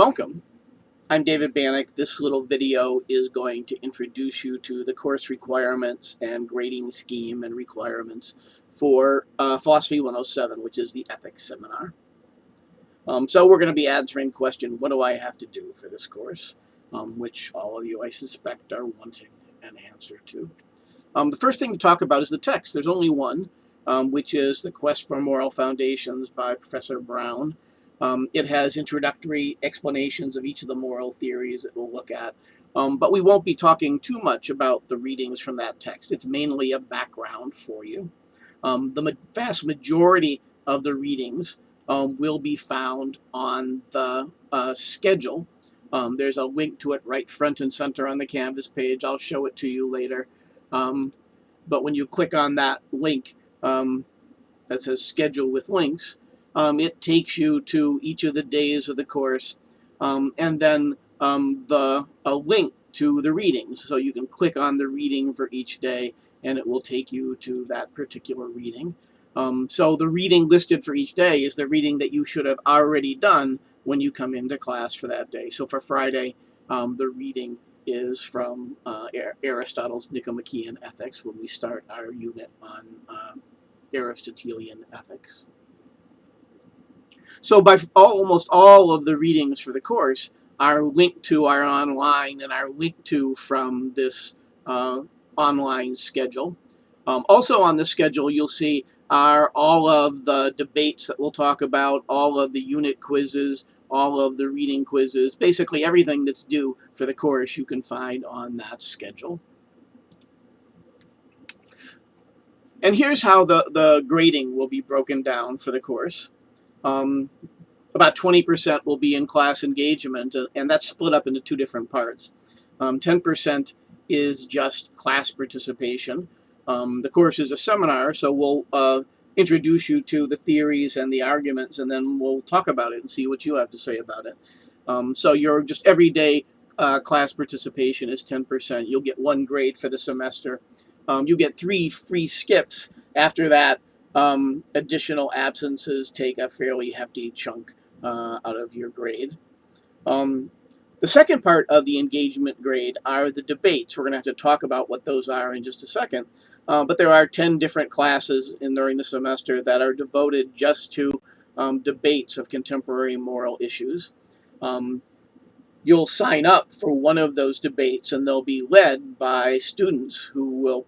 Welcome. I'm David Bannock. This little video is going to introduce you to the course requirements and grading scheme and requirements for Philosophy 107, which is the ethics seminar. So we're going to be answering the question, what do I have to do for this course? Which all of you, I suspect, are wanting an answer to. The first thing to talk about is the text. There's only one, which is The Quest for Moral Foundations by Professor Brown. It has introductory explanations of each of the moral theories that we'll look at, but we won't be talking too much about the readings from that text. It's mainly a background for you. The vast majority of the readings will be found on the schedule. There's a link to it right front and center on the Canvas page. I'll show it to you later. But when you click on that link that says schedule with links, it takes you to each of the days of the course, and then a link to the readings. So you can click on the reading for each day and it will take you to that particular reading. So the reading listed for each day is the reading that you should have already done when you come into class for that day. So for Friday, the reading is from Aristotle's Nicomachean Ethics when we start our unit on Aristotelian ethics. So by almost all of the readings for the course are linked to our online and are linked to from this online schedule. Also on the schedule you'll see are all of the debates that we'll talk about, all of the unit quizzes, all of the reading quizzes, basically everything that's due for the course you can find on that schedule. And here's how the grading will be broken down for the course. About 20% will be in class engagement, and that's split up into two different parts. 10% is just class participation. The course is a seminar, so we'll introduce you to the theories and the arguments, and then we'll talk about it and see what you have to say about it. So your just everyday class participation is 10%. You'll get 1 grade for the semester. You get 3 free skips. After that, additional absences take a fairly hefty chunk out of your grade. The second part of the engagement grade are the debates. We're going to have to talk about what those are in just a second. But there are 10 different classes during the semester that are devoted just to debates of contemporary moral issues. You'll sign up for one of those debates, and they'll be led by students who will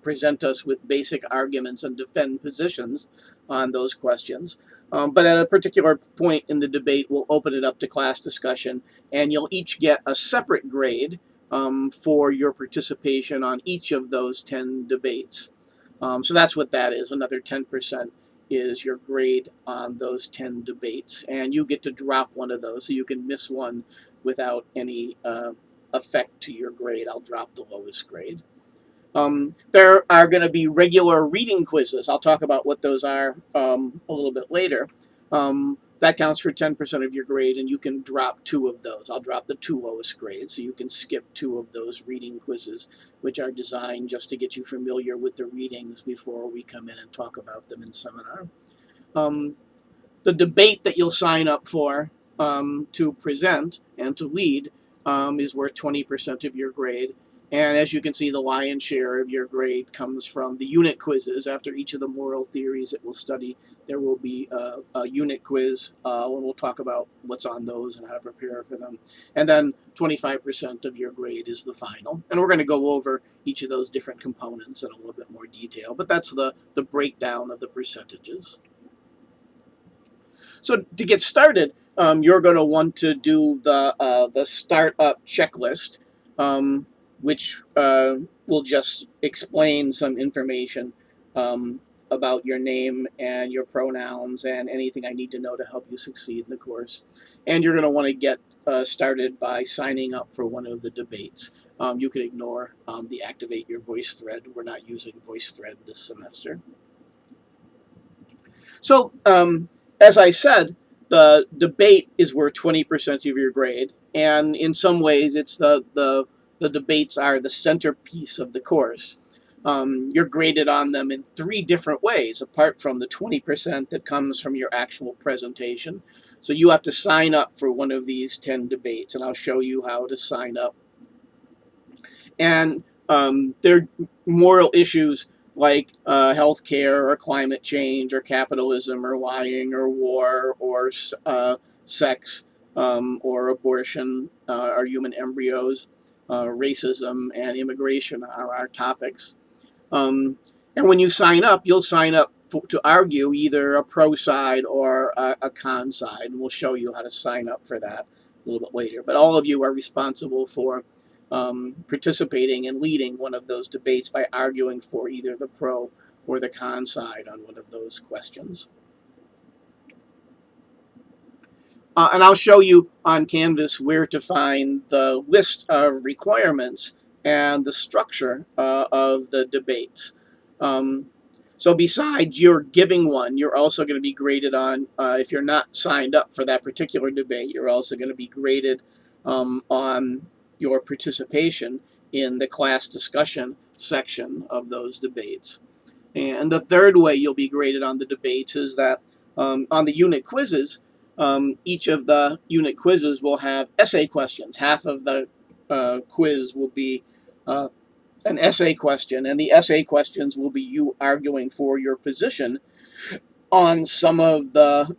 present us with basic arguments and defend positions on those questions. But at a particular point in the debate, we'll open it up to class discussion, and you'll each get a separate grade for your participation on each of those 10 debates. So that's what that is. Another 10% is your grade on those 10 debates, and you get to drop one of those, so you can miss one without any effect to your grade. I'll drop the lowest grade. There are going to be regular reading quizzes. I'll talk about what those are a little bit later. That counts for 10% of your grade, and you can drop 2 of those. I'll drop the 2 lowest grades, so you can skip 2 of those reading quizzes, which are designed just to get you familiar with the readings before we come in and talk about them in seminar. The debate that you'll sign up for to present and to lead is worth 20% of your grade. And as you can see, the lion's share of your grade comes from the unit quizzes. After each of the moral theories that we'll study, there will be a unit quiz, and we'll talk about what's on those and how to prepare for them. And then 25% of your grade is the final. And we're going to go over each of those different components in a little bit more detail, but that's the breakdown of the percentages. So to get started, you're going to want to do the startup checklist, which will just explain some information about your name and your pronouns and anything I need to know to help you succeed in the course. And you're going to want to get started by signing up for one of the debates. You can ignore the Activate Your Voice thread. We're not using VoiceThread this semester. So as I said, the debate is worth 20% of your grade, and in some ways it's the debates are the centerpiece of the course. You're graded on them in 3 different ways, apart from the 20% that comes from your actual presentation. So you have to sign up for one of these 10 debates, and I'll show you how to sign up. And there are moral issues like healthcare or climate change or capitalism or lying or war or sex or abortion or human embryos, racism and immigration are our topics. And when you sign up, you'll sign up to argue either a pro side or a con side. And we'll show you how to sign up for that a little bit later. But all of you are responsible for participating and leading one of those debates by arguing for either the pro or the con side on one of those questions. And I'll show you on Canvas where to find the list of requirements and the structure of the debates. So besides your giving one, you're also going to be graded on, if you're not signed up for that particular debate, you're also going to be graded on your participation in the class discussion section of those debates. And the third way you'll be graded on the debates is that on the unit quizzes, each of the unit quizzes will have essay questions. Half of the quiz will be an essay question, and the essay questions will be you arguing for your position on some of the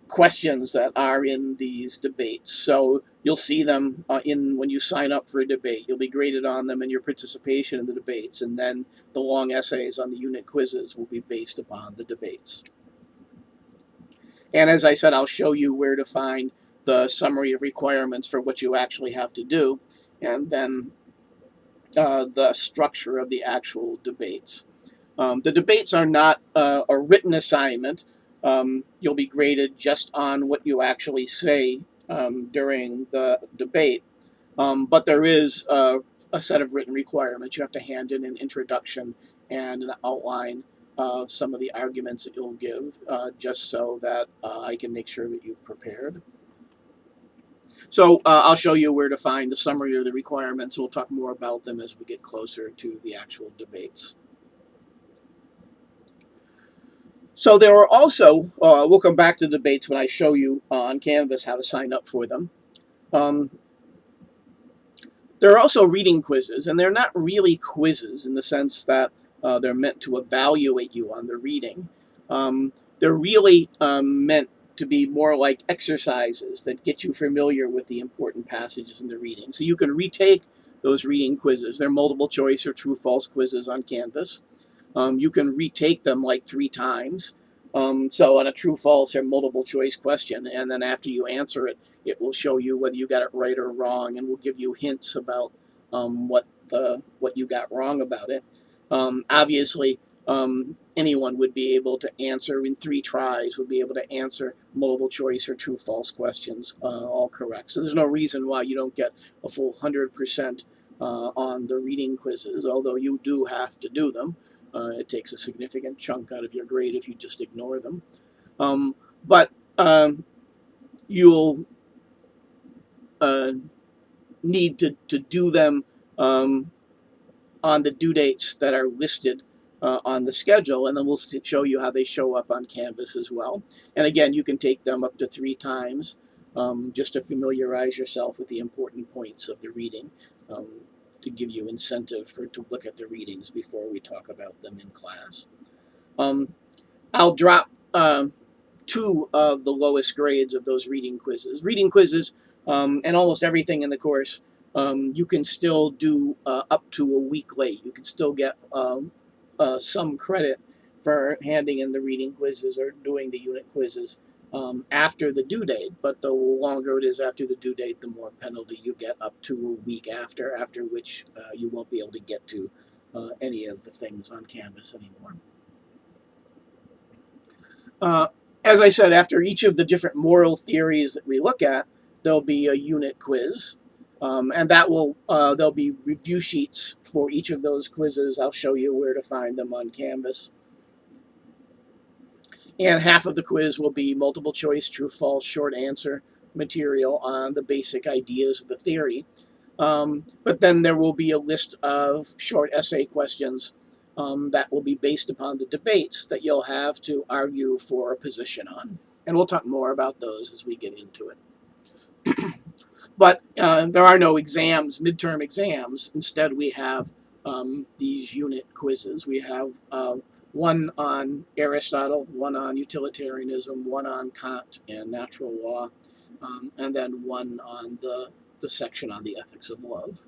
questions that are in these debates. So you'll see them when you sign up for a debate. You'll be graded on them and your participation in the debates, and then the long essays on the unit quizzes will be based upon the debates. And as I said, I'll show you where to find the summary of requirements for what you actually have to do, and then the structure of the actual debates. The debates are not a written assignment. You'll be graded just on what you actually say during the debate. But there is a set of written requirements. You have to hand in an introduction and an outline of some of the arguments that you'll give, just so that I can make sure that you've prepared. So I'll show you where to find the summary of the requirements. We'll talk more about them as we get closer to the actual debates. So there are also, we'll come back to debates when I show you on Canvas how to sign up for them. There are also reading quizzes, and they're not really quizzes in the sense that they're meant to evaluate you on the reading. They're really meant to be more like exercises that get you familiar with the important passages in the reading. So you can retake those reading quizzes. They're multiple choice or true-false quizzes on Canvas. You can retake them like 3 times. So on a true-false or multiple choice question, and then after you answer it, it will show you whether you got it right or wrong, and will give you hints about what you got wrong about it. Obviously, anyone would be able to answer in 3 tries, would be able to answer multiple choice or true-false questions all correct. So there's no reason why you don't get a full 100% on the reading quizzes, although you do have to do them. It takes a significant chunk out of your grade if you just ignore them. But you'll need to do them on the due dates that are listed on the schedule, and then we'll show you how they show up on Canvas as well. And again, you can take them up to 3 times just to familiarize yourself with the important points of the reading, to give you incentive to look at the readings before we talk about them in class. I'll drop 2 of the lowest grades of those reading quizzes. Reading quizzes and almost everything in the course, you can still do up to a week late. You can still get some credit for handing in the reading quizzes or doing the unit quizzes after the due date, but the longer it is after the due date, the more penalty you get, up to a week after which you won't be able to get to any of the things on Canvas anymore. As I said, after each of the different moral theories that we look at, there'll be a unit quiz, and that will there'll be review sheets for each of those quizzes. I'll show you where to find them on Canvas. And half of the quiz will be multiple choice, true, false, short answer material on the basic ideas of the theory. But then there will be a list of short essay questions that will be based upon the debates that you'll have to argue for a position on. And we'll talk more about those as we get into it. But there are no exams, midterm exams. Instead, we have these unit quizzes. We have one on Aristotle, one on utilitarianism, one on Kant and natural law, and then one on the section on the ethics of love.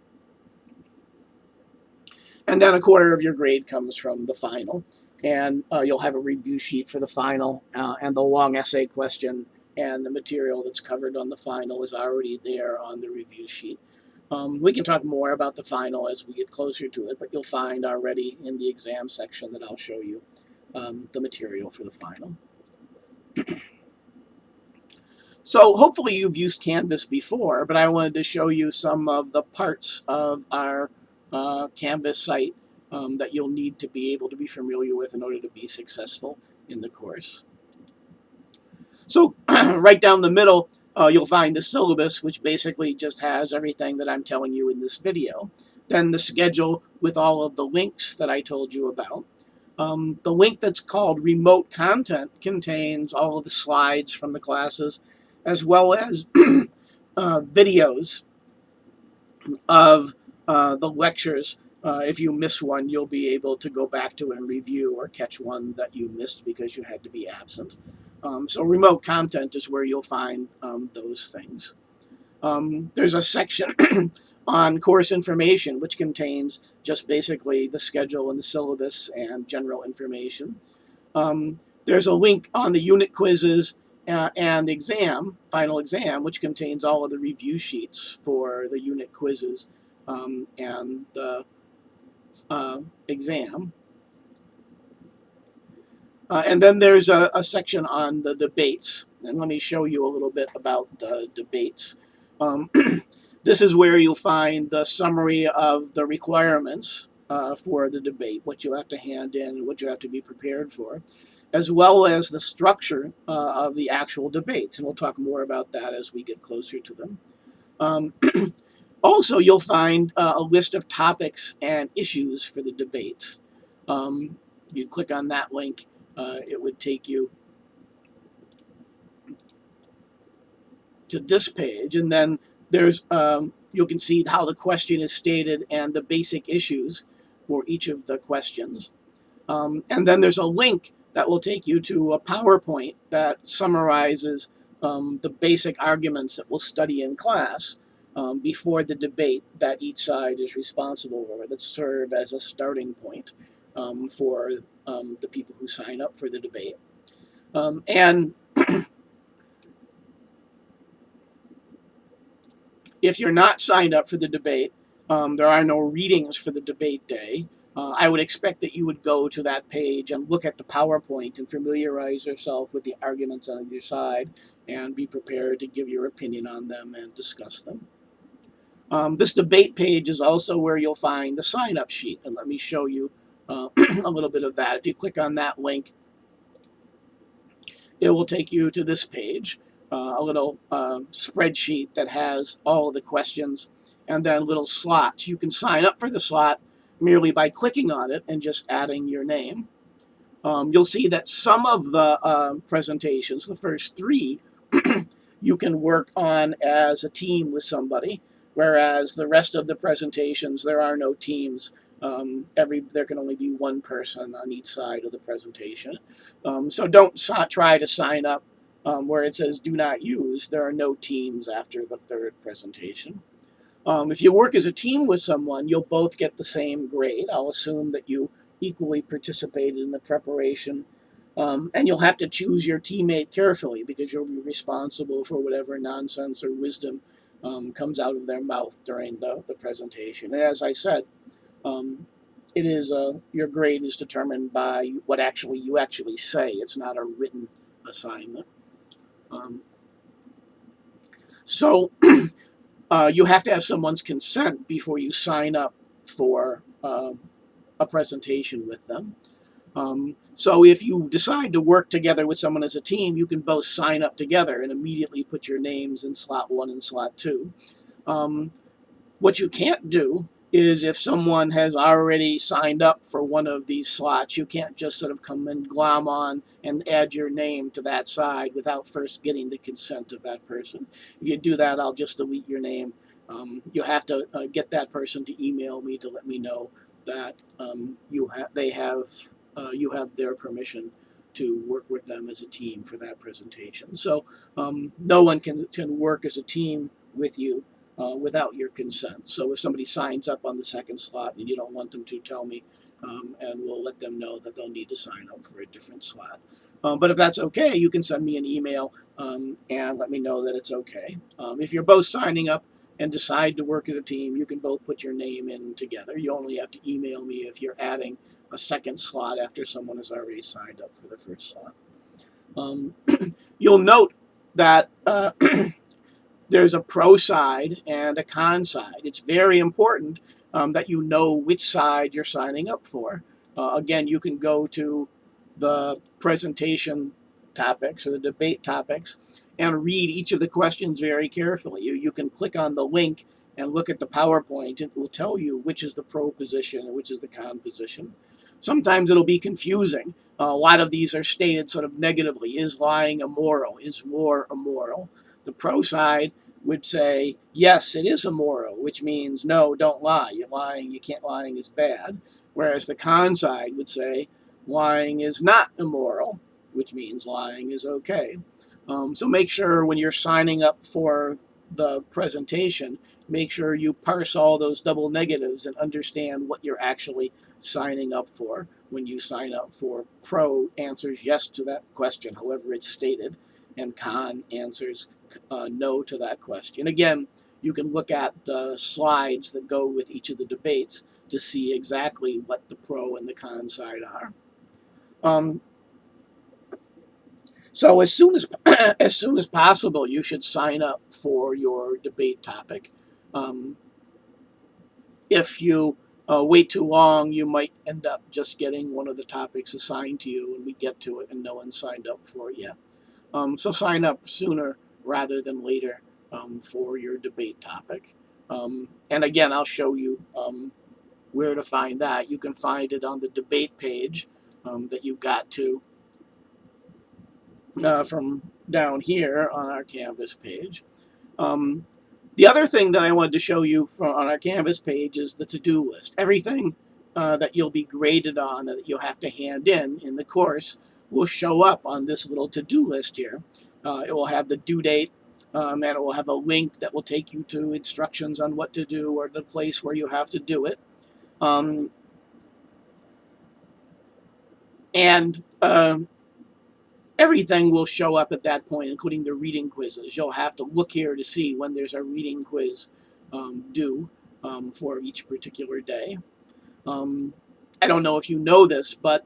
And then a quarter of your grade comes from the final. And you'll have a review sheet for the final, and the long essay question and the material that's covered on the final is already there on the review sheet. We can talk more about the final as we get closer to it, but you'll find already in the exam section that I'll show you the material for the final. So hopefully you've used Canvas before, but I wanted to show you some of the parts of our Canvas site that you'll need to be able to be familiar with in order to be successful in the course. So right down the middle, you'll find the syllabus, which basically just has everything that I'm telling you in this video. Then the schedule with all of the links that I told you about. The link that's called remote content contains all of the slides from the classes, as well as videos of the lectures. If you miss one, you'll be able to go back to and review or catch one that you missed because you had to be absent. So remote content is where you'll find those things. There's a section on course information, which contains just basically the schedule and the syllabus and general information. There's a link on the unit quizzes and the exam, final exam, which contains all of the review sheets for the unit quizzes and the exam. And then there's a section on the debates. And let me show you a little bit about the debates. This is where you'll find the summary of the requirements for the debate, what you have to hand in and what you have to be prepared for, as well as the structure of the actual debates. And we'll talk more about that as we get closer to them. Also, you'll find a list of topics and issues for the debates. If you click on that link, it would take you to this page, and then there's you can see how the question is stated and the basic issues for each of the questions. And then there's a link that will take you to a PowerPoint that summarizes the basic arguments that we'll study in class before the debate that each side is responsible for, that serve as a starting point for the people who sign up for the debate. And if you're not signed up for the debate, there are no readings for the debate day. I would expect that you would go to that page and look at the PowerPoint and familiarize yourself with the arguments on either side and be prepared to give your opinion on them and discuss them. This debate page is also where you'll find the sign-up sheet, and let me show you a little bit of that. If you click on that link, it will take you to this page, a little spreadsheet that has all of the questions and then little slots. You can sign up for the slot merely by clicking on it and just adding your name. You'll see that some of the presentations, the first three, you can work on as a team with somebody, whereas the rest of the presentations, there are no teams. There can only be one person on each side of the presentation. So don't try to sign up where it says do not use. There are no teams after the third presentation. If you work as a team with someone, you'll both get the same grade. I'll assume that you equally participated in the preparation. And you'll have to choose your teammate carefully because you'll be responsible for whatever nonsense or wisdom comes out of their mouth during the presentation. And as I said, it is your grade is determined by what you actually say. It's not a written assignment. So you have to have someone's consent before you sign up for a presentation with them. So if you decide to work together with someone as a team, you can both sign up together and immediately put your names in slot 1 and slot 2. What you can't do is if someone has already signed up for one of these slots, you can't just sort of come and glom on and add your name to that side without first getting the consent of that person. If you do that, I'll just delete your name. You have to get that person to email me to let me know that you have their permission to work with them as a team for that presentation. So no one can work as a team with you without your consent. So if somebody signs up on the second slot and you don't want them to, tell me, and we'll let them know that they'll need to sign up for a different slot. But if that's okay, you can send me an email and let me know that it's okay. If you're both signing up and decide to work as a team, you can both put your name in together. You only have to email me if you're adding a second slot after someone has already signed up for the first slot. You'll note that there's a pro side and a con side. It's very important that you know which side you're signing up for. Again, you can go to the presentation topics or the debate topics and read each of the questions very carefully. You can click on the link and look at the PowerPoint. It will tell you which is the pro position and which is the con position. Sometimes it'll be confusing. A lot of these are stated sort of negatively. Is lying immoral? Is war immoral? The pro side would say, yes, it is immoral, which means, no, don't lie. You're lying, lying is bad. Whereas the con side would say, lying is not immoral, which means lying is okay. So make sure when you're signing up for the presentation, make sure you parse all those double negatives and understand what you're actually signing up for. When you sign up for pro answers yes to that question, however it's stated, and con answers no to that question. Again, you can look at the slides that go with each of the debates to see exactly what the pro and the con side are. So as soon as as soon as possible, you should sign up for your debate topic. If you wait too long, you might end up just getting one of the topics assigned to you when we get to it and no one signed up for it yet. So sign up sooner rather than later for your debate topic. And again, I'll show you where to find that. You can find it on the debate page that you got to from down here on our Canvas page. The other thing that I wanted to show you on our Canvas page is the to-do list. Everything that you'll be graded on that you'll have to hand in the course will show up on this little to-do list here. It will have the due date, and it will have a link that will take you to instructions on what to do or the place where you have to do it. And everything will show up at that point, including the reading quizzes. You'll have to look here to see when there's a reading quiz due for each particular day. I don't know if you know this, but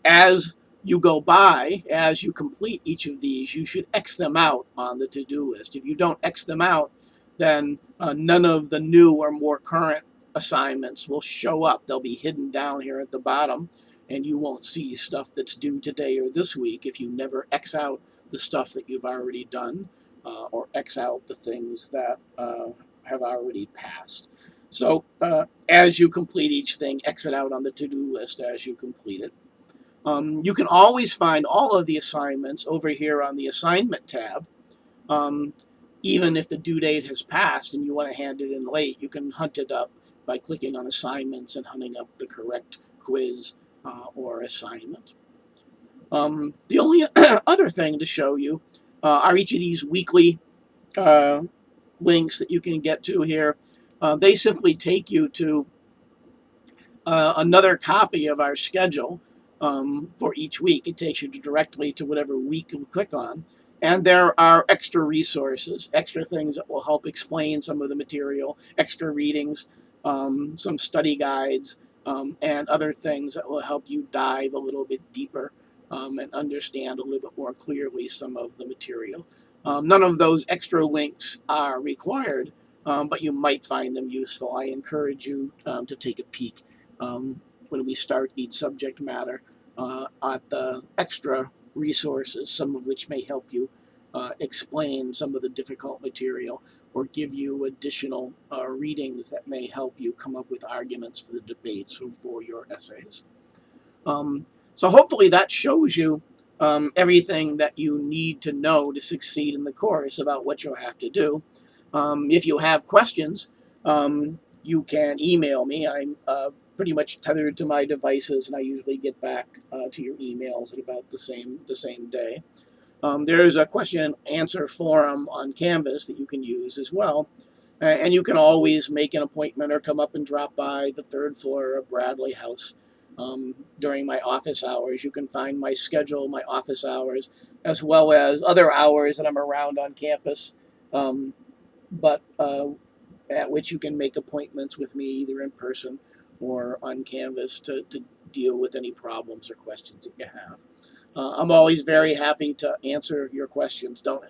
as you go by, as you complete each of these, you should X them out on the to-do list. If you don't X them out, then none of the new or more current assignments will show up. They'll be hidden down here at the bottom, and you won't see stuff that's due today or this week if you never X out the stuff that you've already done or X out the things that have already passed. So as you complete each thing, exit out on the to-do list as you complete it. You can always find all of the assignments over here on the assignment tab. Even if the due date has passed and you want to hand it in late, you can hunt it up by clicking on assignments and hunting up the correct quiz or assignment. The only other thing to show you are each of these weekly links that you can get to here. They simply take you to another copy of our schedule for each week. It takes you directly to whatever week you click on. And there are extra resources, extra things that will help explain some of the material, extra readings, some study guides, and other things that will help you dive a little bit deeper and understand a little bit more clearly some of the material. None of those extra links are required, but you might find them useful. I encourage you to take a peek when we start each subject matter at the extra resources, some of which may help you explain some of the difficult material or give you additional readings that may help you come up with arguments for the debates or for your essays. So hopefully that shows you everything that you need to know to succeed in the course about what you'll have to do. If you have questions, you can email me. I'm pretty much tethered to my devices, and I usually get back to your emails at about the same day. There's a question and answer forum on Canvas that you can use as well. And you can always make an appointment or come up and drop by the third floor of Bradley House during my office hours. You can find my schedule, my office hours, as well as other hours that I'm around on campus, but at which you can make appointments with me either in person or on Canvas to deal with any problems or questions that you have. I'm always very happy to answer your questions. Don't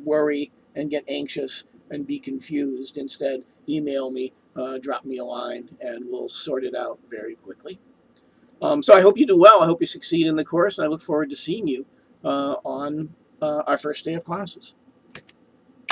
worry and get anxious and be confused. Instead, email me, drop me a line, and we'll sort it out very quickly. So I hope you do well. I hope you succeed in the course. I look forward to seeing you on our first day of classes.